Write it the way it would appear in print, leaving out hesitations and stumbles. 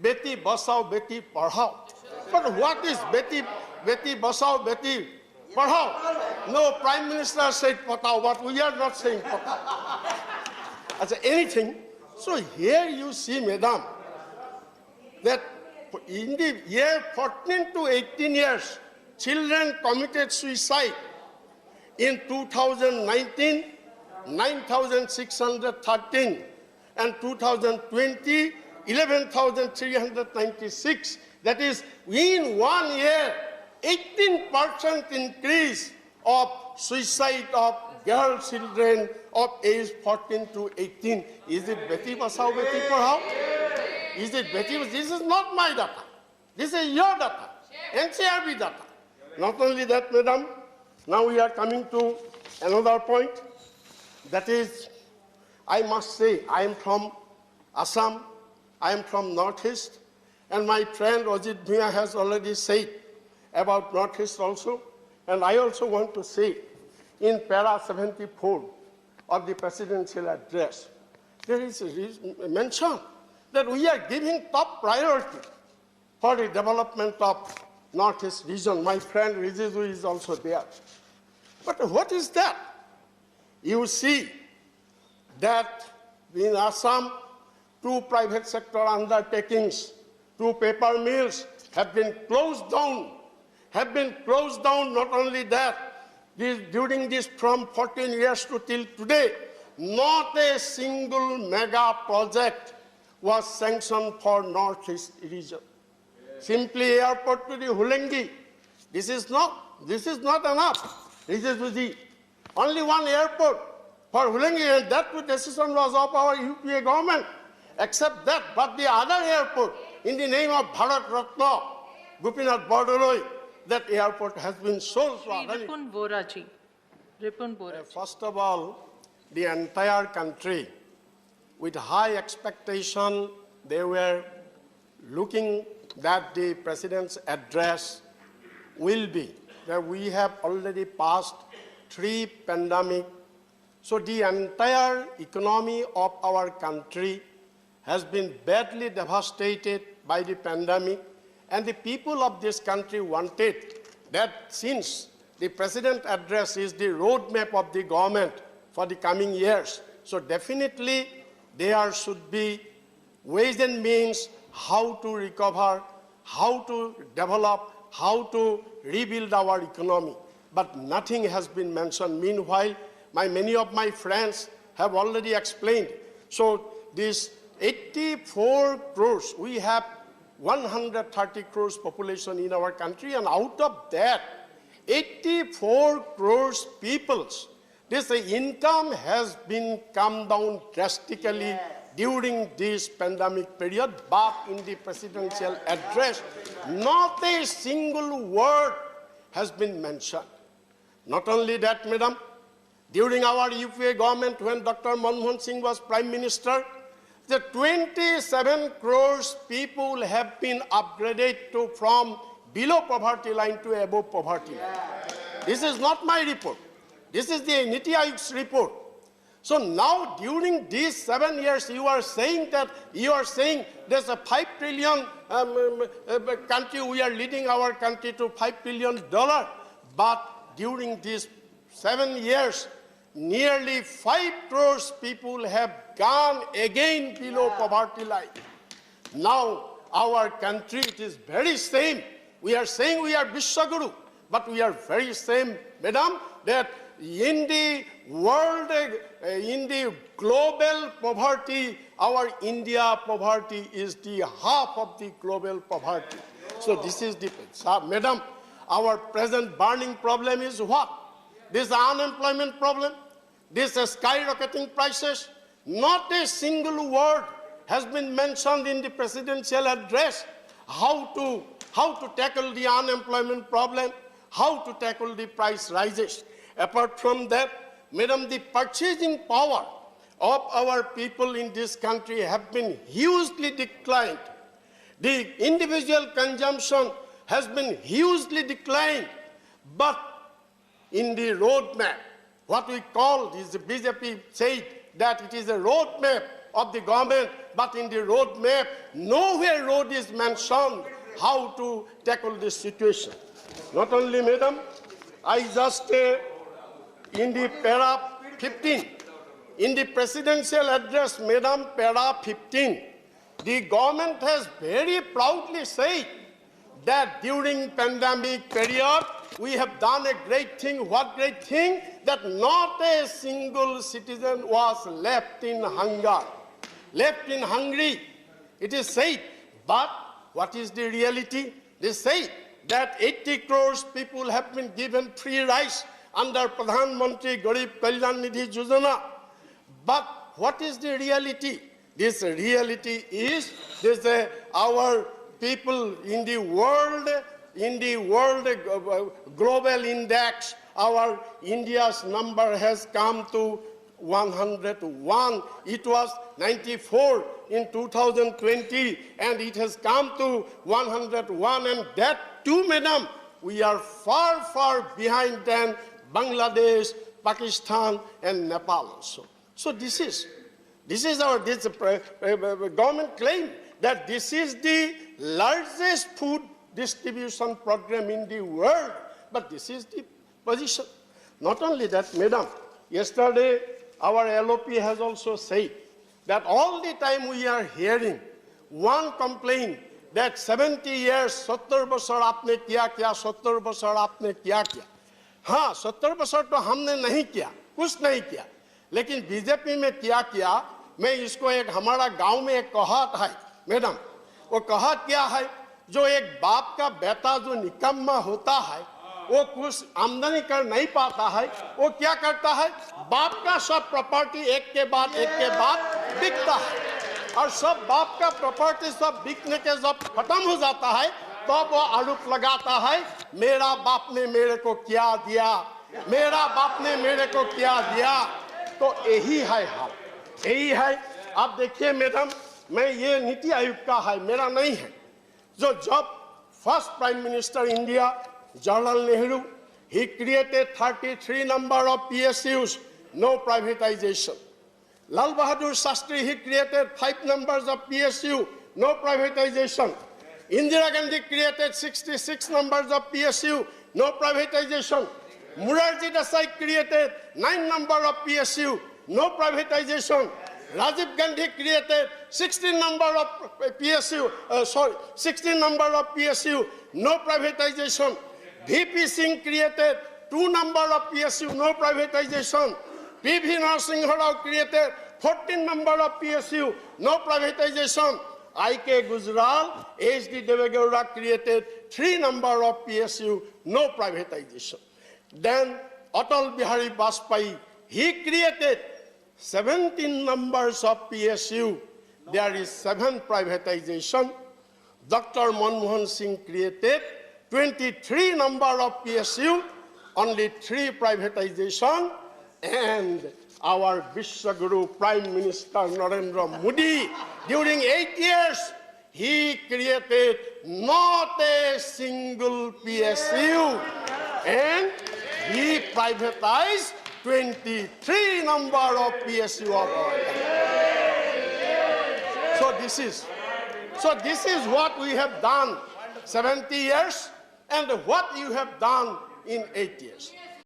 Beti Basao, Beti Padhao. But what is Beti Basao, Beti Padhao? No, Prime Minister said Patao, but we are not saying Patao. As anything. So here you see, Madam, that in the year 14 to 18 years, children committed suicide. In 2019, 9,613, and 2020, 11,396. That is, in 1 year, 18% increase of suicide of girl children of age 14 to 18. Is it Beti Basao, Beti Padhao? Is it Beti? This is not my data. This is your data, NCRB data. Not only that, Madam, now we are coming to another point. That is, I must say, I am from Assam, I am from Northeast, and my friend Ajit Bhuiyan has already said about Northeast also, and I also want to say, in para 74 of the presidential address, there is a mention that we are giving top priority for the development of Northeast region. My friend Rijizu is also there. But what is that? You see that in Assam, 2 private sector undertakings, 2 paper mills have been closed down. Not only that, during this from 14 years to till today, not a single mega project was sanctioned for Northeast region. Simply airport to the Holengi. This is not enough. This is only one airport for Holengi, and that decision was of our UPA government. Except that, but the other airport, in the name of Bharat Ratna, Gopinath Bordoloi, that airport has been sold to Adani. Ripun Boraji. First of all, the entire country, with high expectation, they were looking that the President's address will be that we have already passed 3 pandemics. So the entire economy of our country has been badly devastated by the pandemic, and the people of this country wanted that since the President's address is the roadmap of the government for the coming years, so definitely there should be ways and means how to recover, how to develop, how to rebuild our economy. But nothing has been mentioned. Meanwhile, many of my friends have already explained. So this 84 crores, we have 130 crores population in our country, and out of that, 84 crores peoples, this income has been come down drastically during this pandemic period, but in the presidential address, not a single word has been mentioned. Not only that, Madam, during our UPA government, when Dr. Manmohan Singh was Prime Minister, the 27 crores people have been upgraded from below poverty line to above poverty line. This is not my report. This is the NITI Aayog's report. So now, during these 7 years, you are saying there's a $5 trillion country, we are leading our country to $5 trillion. But during these 7 years, nearly 5 crores people have gone again below poverty line. Now, our country, it is very same. We are saying we are Vishwaguru, but we are very same, Madam, that in the world, in the global poverty, our India poverty is the half of the global poverty. So this is the, Madam, our present burning problem is what? This unemployment problem, this skyrocketing prices. Not a single word has been mentioned in the presidential address how to tackle the unemployment problem, how to tackle the price rises. Apart from that, Madam, the purchasing power of our people in this country have been hugely declined. The individual consumption has been hugely declined, but in the roadmap, what we call is the BJP said that it is a roadmap of the government but in the road map, nowhere road is mentioned how to tackle this situation. Not only, madam, I just, in the para 15, in the presidential address, madam, para 15, the government has very proudly said that during pandemic period, we have done a great thing. What great thing? That not a single citizen was left in hunger, left in hungry. It is said. But what is the reality? They say that 80 crores people have been given free rice under Pradhan Mantri Garib Kalyan Nidhi Yojana. But what is the reality? This reality is this, our people in the world global index, our India's number has come to 101. It was 94 in 2020, and it has come to 101. And that too, madam, we are far, far behind than Bangladesh, Pakistan, and Nepal also. So this is our government claim that this is the largest food distribution program in the world, but this is the position. Not only that, madam, yesterday our LOP has also said that all the time we are hearing one complaint that 70 years, 70 बसर आपने किया क्या, 70 बसर आपने किया क्या. हाँ, 70 बसर तो हमने नहीं किया, कुछ नहीं किया, लेकिन बीजेपी में किया. मैं इसको एक हमारा गांव में एक कहावत है, मैडम, वो कहावत क्या है? जो एक बाप का बेटा जो निकम्मा होता है, वो कुछ आमदनी कर नहीं पाता है, वो क्या करता है? बाप का सब प्रॉपर्टी एक के बाद बिकता है, और सब बाप का प्रॉपर्टी सब बिकने के जब खत्म हो जाता है, तो वो आरोप लगाता है, मेरा बाप ने मेरे को क्या दिया, मेरा बाप ने मेरे को क्या दिया. तो यही है हाल, यही है. आप देखिए मैडम, मैं ये नीति आयोग का है, मेरा नहीं है. जो जब first prime minister India Jawaharlal Nehru, he created 33 number of PSUs, no privatization. Lal Bahadur Shastri, he created 5 numbers of PSU, no privatization. Indira Gandhi created 66 numbers of PSU, no privatization. Morarji Desai created 9 number of PSU, no privatization. Rajiv Gandhi created 16 number of PSU, 16 number of PSU, no privatization. VP Singh created 2 number of PSU, no privatization. PV Narasimha Rao created 14 number of PSU, no privatization. IK Gujral, HD Devegowda created 3 number of PSU, no privatization. Then Atal Bihari Vajpayee, he created 17 numbers of PSU. There is 7 privatization. Dr. Manmohan Singh created 23 number of PSU, only 3 privatization, and our Vishwaguru Prime Minister Narendra Modi, during 8 years, he created not a single PSU, and he privatized 23 number of PSU of our country. So this is what we have done 70 years, and what you have done in 8 years.